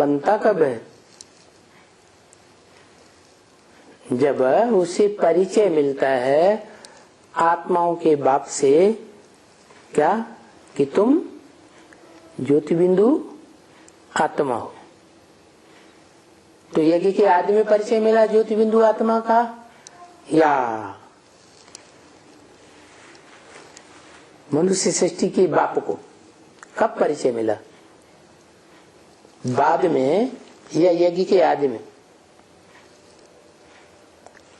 बनता कब है? जब उसे परिचय मिलता है आत्माओं के बाप से, क्या कि तुम ज्योति बिंदु आत्मा हो। तो यज्ञ के आदि में परिचय मिला ज्योति बिंदु आत्मा का, या मनुष्य सृष्टि के बाप को कब परिचय मिला? बाद में या यज्ञ के आदि में?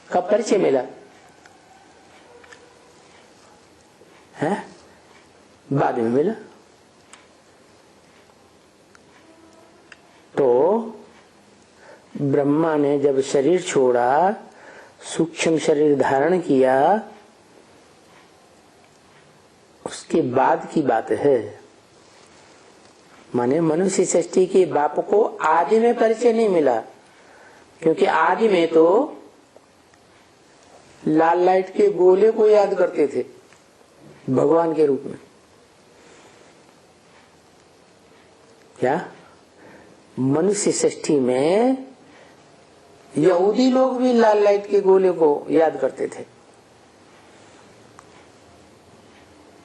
कब परिचय मिला है? बाद में मिला। तो ब्रह्मा ने जब शरीर छोड़ा, सूक्ष्म शरीर धारण किया, उसके बाद की बात है। माने मनुष्य सृष्टि के बाप को आदि में परिचय नहीं मिला, क्योंकि आदि में तो लाल लाइट के गोले को याद करते थे भगवान के रूप में। क्या मनुष्य सृष्टि में यहूदी लोग भी लाल लाइट के गोले को याद करते थे,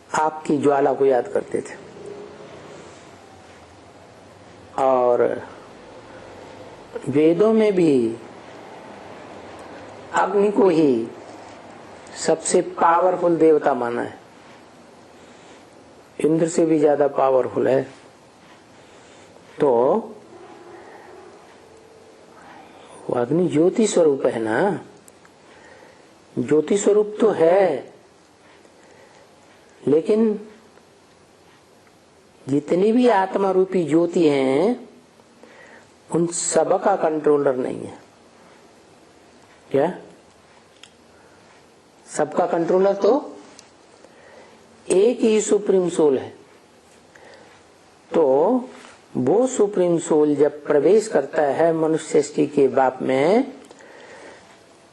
आग की ज्वाला को याद करते थे, और वेदों में भी अग्नि को ही सबसे पावरफुल देवता माना है। इंद्र से भी ज्यादा पावरफुल है। तो वो अग्नि ज्योति स्वरूप है ना, ज्योति स्वरूप तो है, लेकिन जितनी भी आत्मा रूपी ज्योति हैं उन सब का कंट्रोलर नहीं है। क्या सबका कंट्रोलर तो एक ही सुप्रीम सोल है। तो वो सुप्रीम सोल जब प्रवेश करता है मनुष्य सृष्टि के बाप में,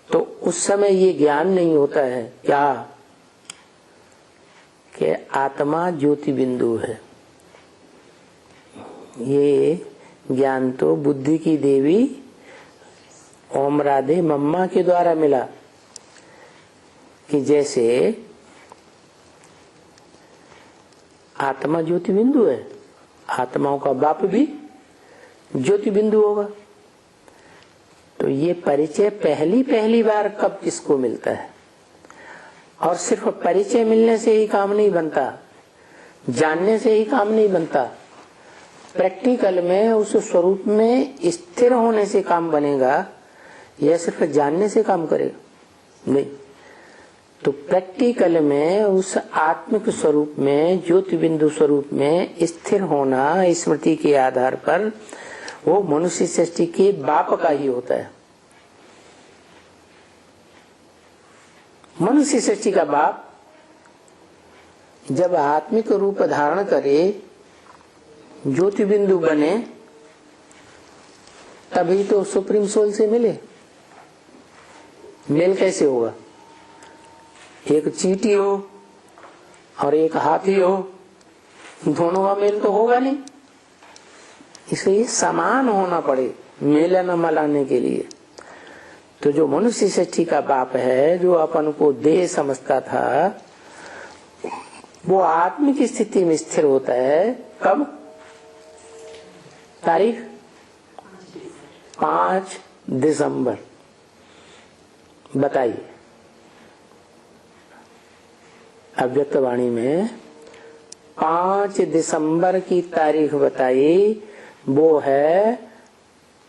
तो उस समय ये ज्ञान नहीं होता है क्या कि आत्मा ज्योति बिंदु है। ये ज्ञान तो बुद्धि की देवी ओम राधे मम्मा के द्वारा मिला, कि जैसे आत्मा ज्योति बिंदु है, आत्माओं का बाप भी ज्योति बिंदु होगा। तो ये परिचय पहली बार कब किसको मिलता है? और सिर्फ परिचय मिलने से ही काम नहीं बनता, जानने से ही काम नहीं बनता, प्रैक्टिकल में उस स्वरूप में स्थिर होने से काम बनेगा, या सिर्फ जानने से काम करेगा? नहीं। तो प्रैक्टिकल में उस आत्मिक स्वरूप में, ज्योति बिंदु स्वरूप में स्थिर होना स्मृति के आधार पर, वो मनुष्य सृष्टि के बाप का ही होता है। मनुष्य सृष्टि का बाप जब आत्मिक रूप धारण करे, ज्योति बिंदु बने, तभी तो सुप्रीम सोल से मिले। मेल कैसे होगा? एक चींटी हो और एक हाथी हो, दोनों का मेल तो होगा नहीं। इसलिए समान होना पड़े मेलन मलाने के लिए। तो जो मनुष्य सृष्टि का बाप है, जो अपन को देह समझता था, वो आत्मिक स्थिति में स्थिर होता है। कब? तारीख 5 दिसंबर। बताइए, अव्यक्त वाणी में 5 दिसंबर की तारीख बताई। वो है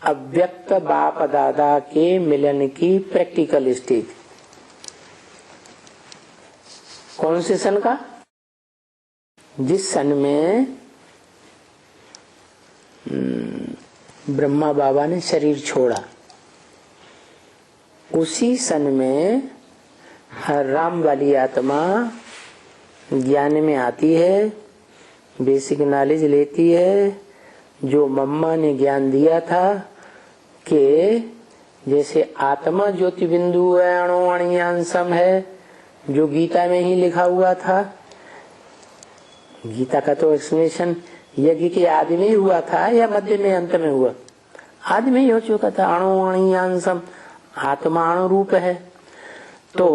अव्यक्त बाप दादा के मिलन की प्रैक्टिकल स्टेज। कौन से सन का? जिस सन में ब्रह्मा बाबा ने शरीर छोड़ा, उसी सन में हर राम वाली आत्मा ज्ञान में आती है, बेसिक नॉलेज लेती है। जो मम्मा ने ज्ञान दिया था कि जैसे आत्मा ज्योति बिंदु है, अणुअणियांसम है, जो गीता में ही लिखा हुआ था। गीता का तो एक्सप्लेनेशन यज्ञ के आदि में ही हुआ था या मध्य में, अंत में हुआ? आदि में ही हो चुका था। अणु अणियांशम, आत्मा अणु रूप है। तो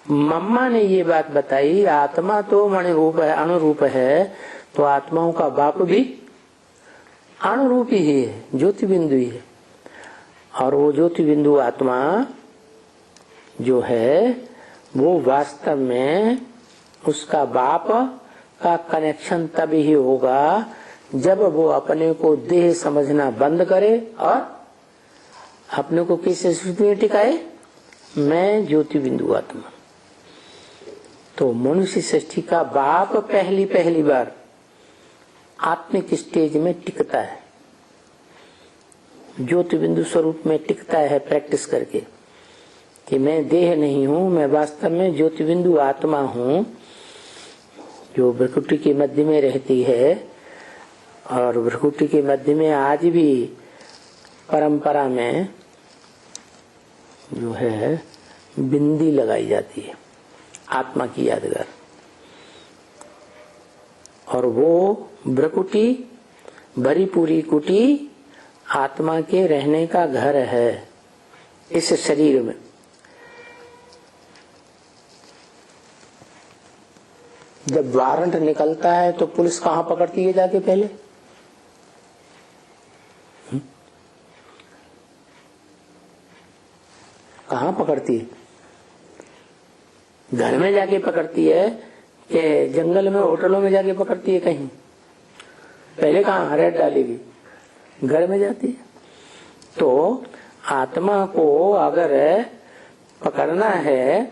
मम्मा ने ये बात बताई, आत्मा तो मणि रूप है, अणु रूप है, तो आत्माओं का बाप भी अणु रूप ही है, ज्योति बिंदु ही है। और वो ज्योति बिंदु आत्मा जो है वो वास्तव में उसका बाप का कनेक्शन तभी ही होगा जब वो अपने को देह समझना बंद करे और अपने को किस स्थिति में टिकाए, मैं ज्योति बिंदु आत्मा। तो मनुष्य सृष्टि का बाप पहली बार आत्मिक स्टेज में टिकता है, ज्योति बिंदु स्वरूप में टिकता है प्रैक्टिस करके कि मैं देह नहीं हूँ, मैं वास्तव में ज्योति बिंदु आत्मा हूँ जो भ्रकुटी के मध्य में रहती है। और भ्रकुटी के मध्य में आज भी परंपरा में जो है बिंदी लगाई जाती है आत्मा की यादगार, और वो भ्रकुटी भरी पूरी कुटी आत्मा के रहने का घर है इस शरीर में। जब वारंट निकलता है तो पुलिस कहाँ पकड़ती है जाके पहले? कहाँ पकड़ती है? घर में जाके पकड़ती है कि जंगल में होटलों में जाके पकड़ती है? कहीं पहले कहाँ रेड डालेगी? घर में जाती है। तो आत्मा को अगर पकड़ना है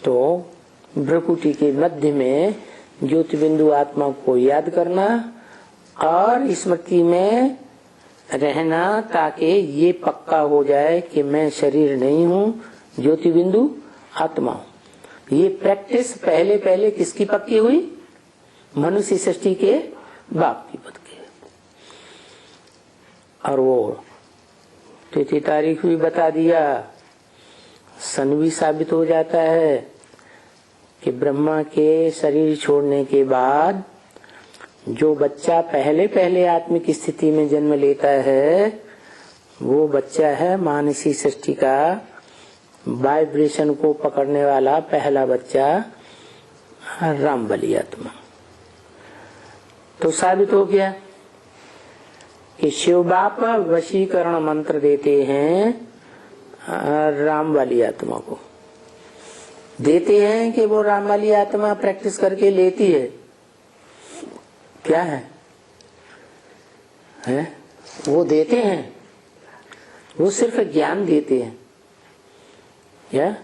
तो भ्रकुटी के मध्य में ज्योति बिंदु आत्मा को याद करना और स्मृति में रहना, ताकि ये पक्का हो जाए कि मैं शरीर नहीं हूँ, ज्योति बिंदु आत्मा हूँ। ये प्रैक्टिस पहले किसकी पक्की हुई? मनुष्य सृष्टि के बाप की पक्की। और वो तिथि तारीख भी बता दिया, सन भी साबित हो जाता है कि ब्रह्मा के शरीर छोड़ने के बाद जो बच्चा पहले आत्मिक स्थिति में जन्म लेता है वो बच्चा है मानसी सृष्टि का वाइब्रेशन को पकड़ने वाला पहला बच्चा, राम बलि आत्मा। तो साबित हो गया कि शिव बाप वशीकरण मंत्र देते हैं राम वाली आत्मा को, देते हैं कि वो राम वाली आत्मा प्रैक्टिस करके लेती है। क्या है? वो देते हैं, वो सिर्फ ज्ञान देते हैं। क्या?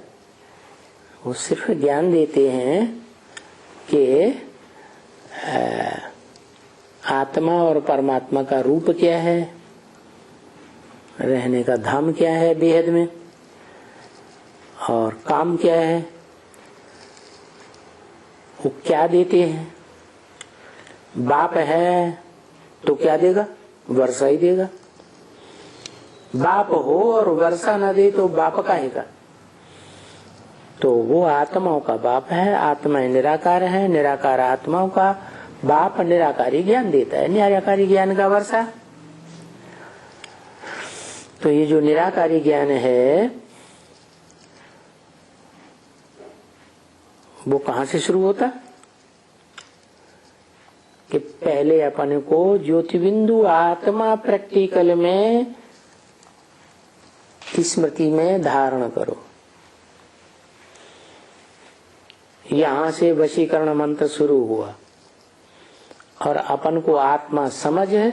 वो सिर्फ ज्ञान देते हैं कि आत्मा और परमात्मा का रूप क्या है, रहने का धाम क्या है बेहद में, और काम क्या है, वो क्या देते हैं। बाप है तो क्या देगा? वर्षा ही देगा। बाप हो और वर्षा न दे तो बाप काहेगा? तो वो आत्माओं का बाप है, आत्मा निराकार है, निराकार आत्माओं का बाप निराकारी ज्ञान देता है, निराकारी ज्ञान का वर्षा। तो ये जो निराकारी ज्ञान है वो कहाँ से शुरू होता? कि पहले अपन को ज्योति बिंदु आत्मा प्रैक्टिकल में स्मृति में धारण करो। यहां से वशीकरण मंत्र शुरू हुआ और अपन को आत्मा समझ है,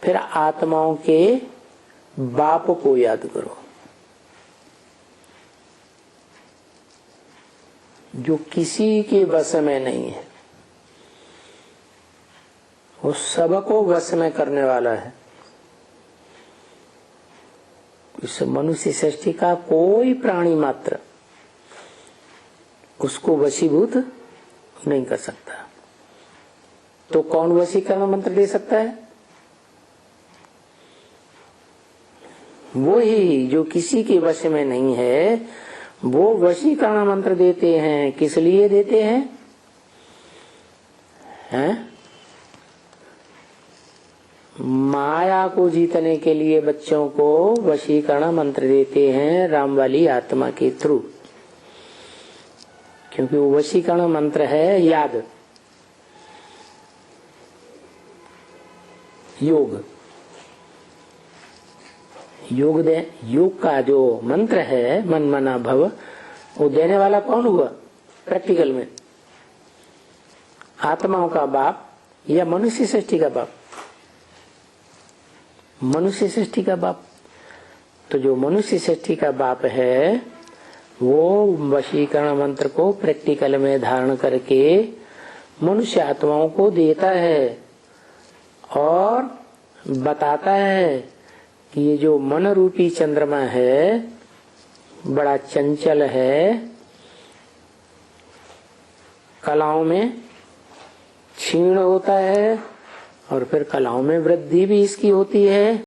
फिर आत्माओं के बाप को याद करो जो किसी के वश में नहीं है, वो सबको वश में करने वाला है। इस मनुष्य सृष्टि का कोई प्राणी मात्र उसको वशीभूत नहीं कर सकता। तो कौन वशीकरण मंत्र दे सकता है? वो ही जो किसी के वश में नहीं है, वो वशीकरण मंत्र देते हैं। किस लिए देते हैं? माया को जीतने के लिए बच्चों को वशीकरण मंत्र देते हैं राम वाली आत्मा के थ्रू, क्योंकि वो वशीकरण मंत्र है याद, योग। योग का जो मंत्र है मन मना भव, वो देने वाला कौन हुआ प्रैक्टिकल में? आत्माओं का बाप या मनुष्य सृष्टि का बाप? मनुष्य सृष्टि का बाप। तो जो मनुष्य सृष्टि का बाप है वो वशीकरण मंत्र को प्रैक्टिकल में धारण करके मनुष्य आत्माओं को देता है और बताता है कि ये जो मन रूपी चंद्रमा है बड़ा चंचल है, कलाओं में क्षीण होता है और फिर कलाओं में वृद्धि भी इसकी होती है।